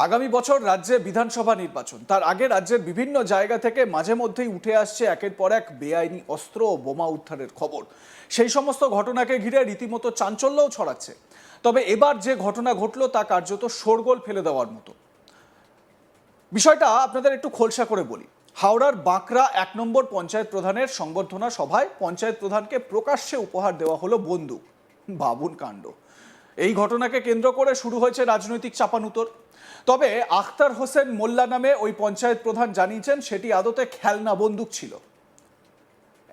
আগামী বছর রাজ্যে বিধানসভা নির্বাচন, তার আগে রাজ্যের বিভিন্ন জায়গা থেকে মাঝে মধ্যেই উঠে আসছে একের পর এক বেআইনি অস্ত্র ও বোমা উদ্ধারের খবর। সেই সমস্ত ঘটনাকে ঘিরে রীতিমতো চাঞ্চল্যও ছড়াচ্ছে। তবে এবার যে ঘটনা ঘটল তা কার্যত শোরগোল ফেলে দেওয়ার মতো। বিষয়টা আপনাদের একটু খোলসা করে বলি। হাওড়ার বাঁকড়া ১ নম্বর পঞ্চায়েত প্রধানের সংবর্ধনা সভায় পঞ্চায়েত প্রধানকে প্রকাশ্যে উপহার দেওয়া হলো বন্দুক। বাবুন কাণ্ড। এই ঘটনাকে কেন্দ্র করে শুরু হয়েছে রাজনৈতিক চাপানুতোর। তবে আখতার হোসেন মোল্লা নামে ওই পঞ্চায়েত প্রধান জানিয়েছেন সেটি আদতে খেলনা বন্দুক ছিল।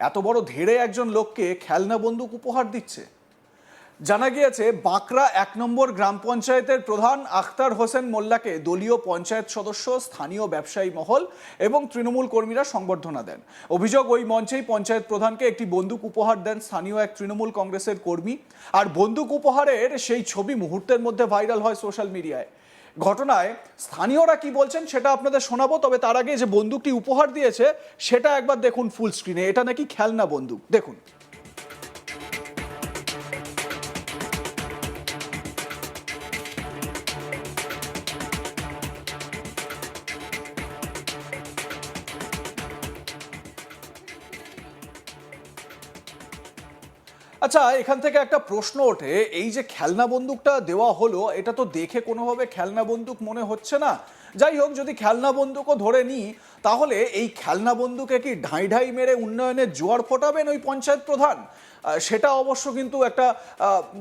এত বড় ধেড়ে একজন লোককে খেলনা বন্দুক উপহার দিচ্ছে। জানা গিয়েছে বাঁকড়া ১ নম্বর গ্রাম পঞ্চায়েতের প্রধান আখতার হোসেন মোল্লাকে দলীয় পঞ্চায়েত সদস্য, স্থানীয় ব্যবসায়ী মহল এবং তৃণমূল কর্মীরা সংবর্ধনা দেন। অভিযোগ, ওই মঞ্চেই পঞ্চায়েত প্রধানকে একটি বন্দুক উপহার দেন স্থানীয় এক তৃণমূল কংগ্রেসের কর্মী। আর বন্দুক উপহারের সেই ছবি মুহূর্তের মধ্যে ভাইরাল হয় সোশ্যাল মিডিয়ায়। ঘটনায় স্থানীয়রা কি বলছেন সেটা আপনাদের শোনাবো, তবে তার আগে যে বন্দুকটি উপহার দিয়েছে সেটা একবার দেখুন ফুল স্ক্রিনে। এটা নাকি খেলনা বন্দুক, দেখুন। আচ্ছা, এখান থেকে একটা প্রশ্ন ওঠে, এই যে খেলনা বন্দুকটা দেওয়া হলো, এটা তো দেখে কোনোভাবে খেলনা বন্দুক মনে হচ্ছে না। যাই হোক, যদি খেলনা বন্দুকও ধরে নিই, তাহলে এই খেলনা বন্দুকে কি ঢাই ঢাই মেরে উন্নয়নের জোয়ার ফোটাবেন ওই পঞ্চায়েত প্রধান? সেটা অবশ্য কিন্তু একটা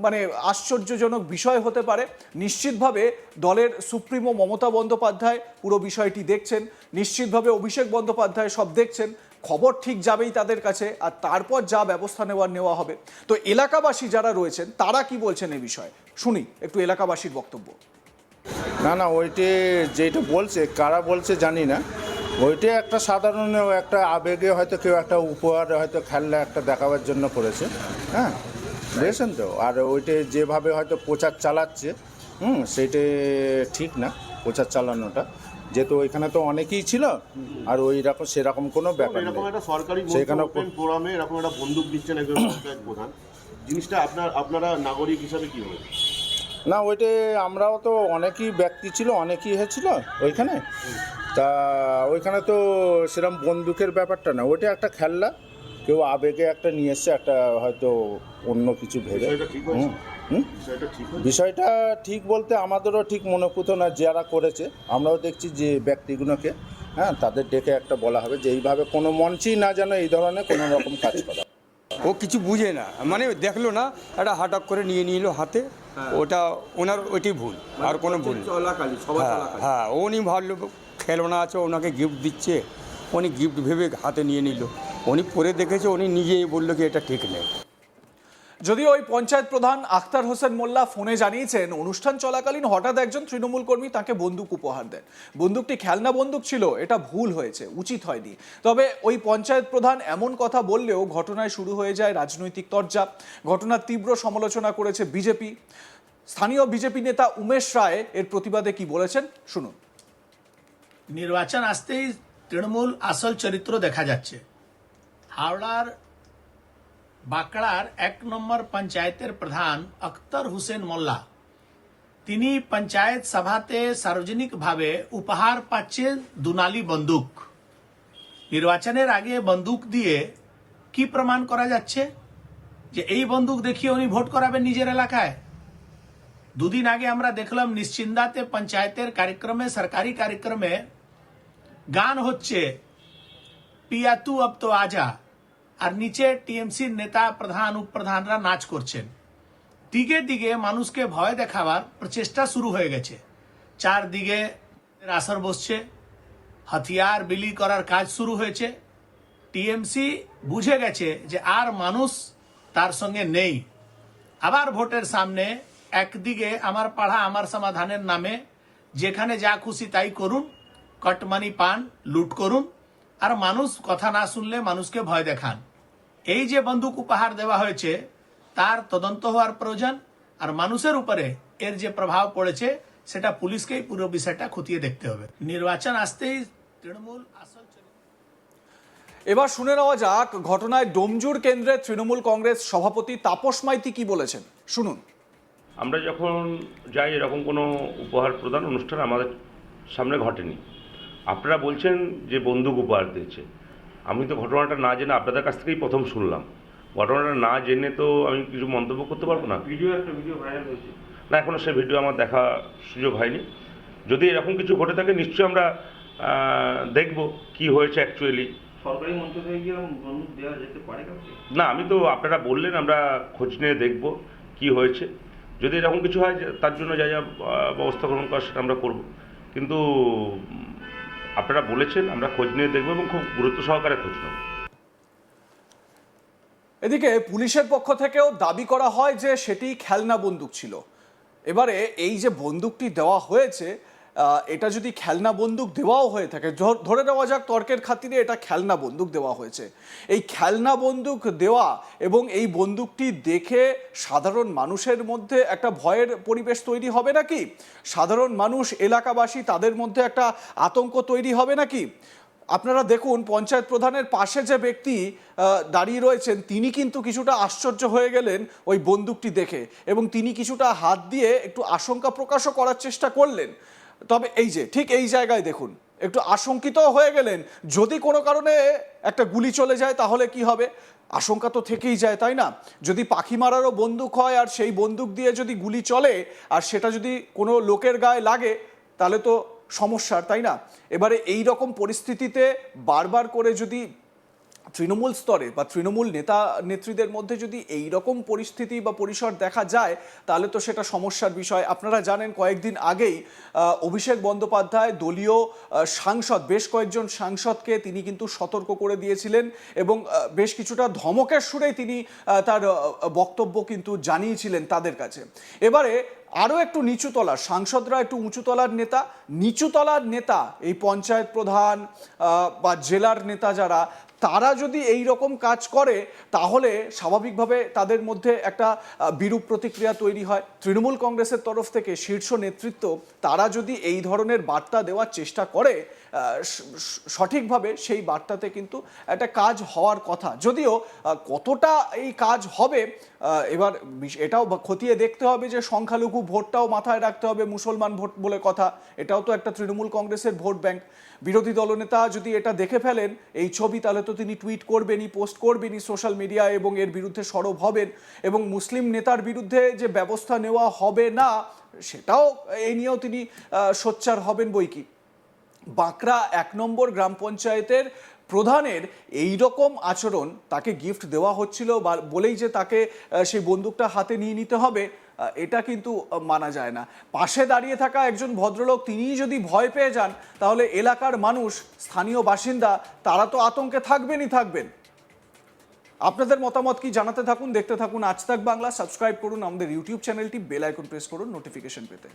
মানে আশ্চর্যজনক বিষয় হতে পারে। নিশ্চিতভাবে দলের সুপ্রিমো মমতা বন্দ্যোপাধ্যায় পুরো বিষয়টি দেখছেন, নিশ্চিতভাবে অভিষেক বন্দ্যোপাধ্যায় সব দেখছেন। খবর ঠিক যাবেই তাদের কাছে, আর তারপর যা ব্যবস্থা নেওয়া হবে। তো এলাকাবাসী যারা রয়েছেন তারা কি বলছেন এই বিষয়ে, শুনি একটু এলাকাবাসীর বক্তব্য। না, ওইটি যেটা বলছে, কারা বলছে জানি না। ওইটা একটা সাধারণ একটা আবেগে হয়তো কেউ একটা উপহার হয়তো খেলনা একটা দেখাবার জন্য করেছে। হ্যাঁ, বুঝেছেন তো। আর ওইটা যেভাবে হয়তো প্রচার চালাচ্ছে, সেইটা ঠিক না প্রচার চালানোটা, যেহেতু ওইখানে তো অনেকেই ছিল। আর ওই রকম সেরকম কোনো ব্যাপার নেই। এরকম একটা সরকারি সেখানে ফোরামে এরকম একটা বন্দুক দিচ্ছেন একজন পঞ্চায়েত প্রধান, জিনিসটা আপনারা নাগরিক হিসাবে কি হবে? না, ওইটা আমরাও তো অনেকই ব্যক্তি ছিল, অনেকই হয়েছিল ওইখানে। তা ওইখানে তো সেরকম বন্দুকের ব্যাপারটা না, ওইটা একটা খেলনা, কেউ আবেগে একটা নিয়ে এসছে, একটা হয়তো অন্য কিছু ভেবে। বিষয়টা ঠিক বলতে আমাদেরও ঠিক মনে হতো না যারা করেছে। আমরাও দেখছি যে ব্যক্তিগুলোকে, হ্যাঁ, তাদের ডেকে একটা বলা হবে যে এইভাবে কোনো মঞ্চেই না যেন এই ধরনের কোনো রকম কাজ করা। ও কিছু বুঝে না, মানে দেখলো না, একটা হাটাক করে নিয়ে নিল হাতে। ওটা ওনার ওইটাই ভুল, আর কোনো ভুল নেই। হ্যাঁ, উনি ভাবলো খেলনা আছে, ওনাকে গিফট দিচ্ছে, উনি গিফট ভেবে হাতে নিয়ে নিল। উনি পরে দেখেছে, উনি নিজেই বললো কি এটা ঠিক নেই। যদিও ওই পঞ্চায়েত প্রধান আখতার হোসেন মোল্লা ফোনে জানিয়েছেন অনুষ্ঠান চলাকালীন হঠাৎ একজন তৃণমূল কর্মী তাকে বন্দুক উপহার দেন। বন্দুকটি খেলনা বন্দুক ছিল, এটা ভুল হয়েছে, উচিত হয়নি। তবে ওই পঞ্চায়েত প্রধান এমন কথা বললেও ঘটনায় শুরু হয়ে যায় রাজনৈতিক তরজা। ঘটনার তীব্র সমালোচনা করেছে বিজেপি। স্থানীয় বিজেপি নেতা উমেশ রায় এর প্রতিবাদে কি বলেছেন শুনুন। নির্বাচন আসতেই তৃণমূল আসল চরিত্র দেখা যাচ্ছে। হাওড়ার বাঁকড়ার ১ নম্বর পঞ্চায়েতের প্রধান আখতার হোসেন মোল্লা, তিনি পঞ্চায়েত সভাতে সার্বজনিকভাবে উপহার পাচ্ছেন দুনালি বন্দুক। নির্বাচনের আগে বন্দুক দিয়ে কি প্রমাণ করা যাচ্ছে যে এই বন্দুক দেখিয়ে উনি ভোট করাবেন নিজের এলাকায়? দুদিন আগে আমরা দেখলাম নিশ্চিন্দাতে পঞ্চায়েতের কার্যক্রমে, সরকারি কার্যক্রমে গান হচ্ছে পিয়া তু আব তো আজা, আর নিচে টিএমসি নেতা, প্রধান, উপপ্রধানরা নাচ করছেন। দিকে দিকে মানুষকে ভয় দেখাবার প্রচেষ্টা শুরু হয়ে গেছে। চারদিকে আসর বসছে, হাতিয়ার বিলি করার কাজ শুরু হয়েছে। টিএমসি বুঝে গেছে যে আর মানুষ তার সঙ্গে নেই। আবার ভোটের সামনে একদিকে আমার পাড়া আমার সমাধানের নামে যেখানে যা খুশি তাই করুন, কটমানি পান, লুট করুন, আর মানুষ কথা না শুনলে মানুষকে ভয় দেখান। এই যে বন্দুক উপহার দেওয়া হয়েছে তার তদন্ত হওয়ার প্রয়োজন, আর মানুষের উপরে এর যে প্রভাব পড়েছে সেটা পুলিশকেই পুরো বিষয়টা খতিয়ে দেখতে হবে। নির্বাচন আসতেই তৃণমূল আসল। এবার শুনে নেওয়া যাক ঘটনায় ডোমজুর কেন্দ্রের তৃণমূল কংগ্রেস সভাপতি তাপস মাইতি কি বলেছেন, শুনুন। আমরা যখন যাই এরকম কোনো উপহার প্রদান অনুষ্ঠান, আমাদের সামনে ঘটেনি। আপনারা বলছেন যে বন্দুক উপহার দিয়েছে, আমি তো ঘটনাটা না জেনে আপনাদের কাছ থেকেই প্রথম শুনলাম। ঘটনাটা না জেনে তো আমি কিছু মন্তব্য করতে পারবো না। একটা ভিডিও ভাইরাল হয়েছে না, এখনও সে ভিডিও আমার দেখা সুযোগ হয়নি। যদি এরকম কিছু ঘটে থাকে নিশ্চয়ই আমরা দেখব কি হয়েছে অ্যাকচুয়ালি। সরকারি মঞ্চ থেকে কি এরকম বন্দুক দেওয়া যেতে পারে কাউকে? না, আমি তো আপনারা বললেন, আমরা খোঁজ নিয়ে দেখব কি হয়েছে। যদি এরকম কিছু হয় তার জন্য যা যা ব্যবস্থা গ্রহণ করা সেটা আমরা করব। কিন্তু আপনারা বলেছেন, আমরা খোঁজ নিয়ে দেখব এবং খুব গুরুত্ব সহকারে খোঁজ নেব। এদিকে পুলিশের পক্ষ থেকেও দাবি করা হয় যে সেটি খেলনা বন্দুক ছিল। এবারে এই যে বন্দুকটি দেওয়া হয়েছে, এটা যদি খেলনা বন্দুক দেওয়াও হয়ে থাকে, ধরে নেওয়া যাক তর্কের খাতিরে এটা খেলনা বন্দুক দেওয়া হয়েছে, এই খেলনা বন্দুক দেওয়া এবং এই বন্দুকটি দেখে সাধারণ মানুষের মধ্যে একটা ভয়ের পরিবেশ তৈরি হবে নাকি? সাধারণ মানুষ, এলাকাবাসী, তাদের মধ্যে একটা আতঙ্ক তৈরি হবে নাকি? আপনারা দেখুন, পঞ্চায়েত প্রধানের পাশে যে ব্যক্তি দাঁড়িয়ে রয়েছেন তিনি কিন্তু কিছুটা আশ্চর্য হয়ে গেলেন ওই বন্দুকটি দেখে, এবং তিনি কিছুটা হাত দিয়ে একটু আশঙ্কা প্রকাশও করার চেষ্টা করলেন। তবে এই যে ঠিক এই জায়গায় দেখুন, একটু আশঙ্কিত হয়ে গেলেন, যদি কোনো কারণে একটা গুলি চলে যায় তাহলে কি হবে? আশঙ্কা তো থেকেই যায়, তাই না? যদি পাখি মারারও বন্দুক হয় আর সেই বন্দুক দিয়ে যদি গুলি চলে আর সেটা যদি কোনো লোকের গায়ে লাগে তাহলে তো সমস্যার, তাই না? এবারে এই রকম পরিস্থিতিতে বারবার করে যদি তৃণমূল স্তরে বা তৃণমূল নেতা নেত্রীদের মধ্যে যদি এই রকম পরিস্থিতি বা পরিসর দেখা যায় তাহলে তো সেটা সমস্যার বিষয়। আপনারা জানেন কয়েকদিন আগেই অভিষেক বন্দ্যোপাধ্যায় দলীয় সাংসদ, বেশ কয়েকজন সাংসদকে তিনি কিন্তু সতর্ক করে দিয়েছিলেন এবং বেশ কিছুটা ধমকের সুরেই তিনি তার বক্তব্য কিন্তু জানিয়েছিলেন তাদের কাছে। এবারে আরও একটু নিচুতলার সাংসদরা, একটু উঁচুতলার নেতা, নিচুতলার নেতা, এই পঞ্চায়েত প্রধান বা জেলার নেতা যারা, তারা যদি এই রকম কাজ করে তাহলে স্বাভাবিকভাবে তাদের মধ্যে একটা বিরূপ প্রতিক্রিয়া তৈরি হয়। তৃণমূল কংগ্রেসের তরফ থেকে শীর্ষ নেতৃত্ব তারা যদি এই ধরনের বার্তা দেওয়ার চেষ্টা করে সঠিকভাবে, সেই বার্তাতে কিন্তু একটা কাজ হওয়ার কথা। যদিও কতটা এই কাজ হবে এবার এটাও খতিয়ে দেখতে হবে যে সংখ্যালঘু ভোটটাও মাথায় রাখতে হবে, মুসলমান ভোট বলে কথা, এটাও তো একটা তৃণমূল কংগ্রেসের ভোট ব্যাংক। বিরোধী দলনেতা যদি এটা দেখে ফেলেন এই ছবি, তাহলে তো তিনি টুইট করবেনই, পোস্ট করবেনই সোশ্যাল মিডিয়ায় এবং এর বিরুদ্ধে সরব হবেন, এবং মুসলিম নেতার বিরুদ্ধে যে ব্যবস্থা নেওয়া হবে না সেটাও এই নিয়েও তিনি সোচ্চার হবেন বইকি। বাঁকড়া ১ নম্বর গ্রাম পঞ্চায়েতের প্রধানের এই রকম আচরণ, তাকে গিফট দেওয়া হচ্ছিল বলেই যে তাকে সেই বন্দুকটা হাতে নিয়ে নিতে হবে, এটা কিন্তু মানা যায় না। পাশে দাঁড়িয়ে থাকা একজন ভদ্রলোক তিনিই যদি ভয় পেয়ে যান তাহলে এলাকার মানুষ, স্থানীয় বাসিন্দা, তারা তো আতঙ্কে থাকবেন। আপনাদের মতামত কি জানাতে থাকুন, দেখতে থাকুন আজ তাক বাংলা। সাবস্ক্রাইব করুন আমাদের ইউটিউব চ্যানেলটি, বেল আইকন প্রেস করুন নোটিফিকেশন পেতে।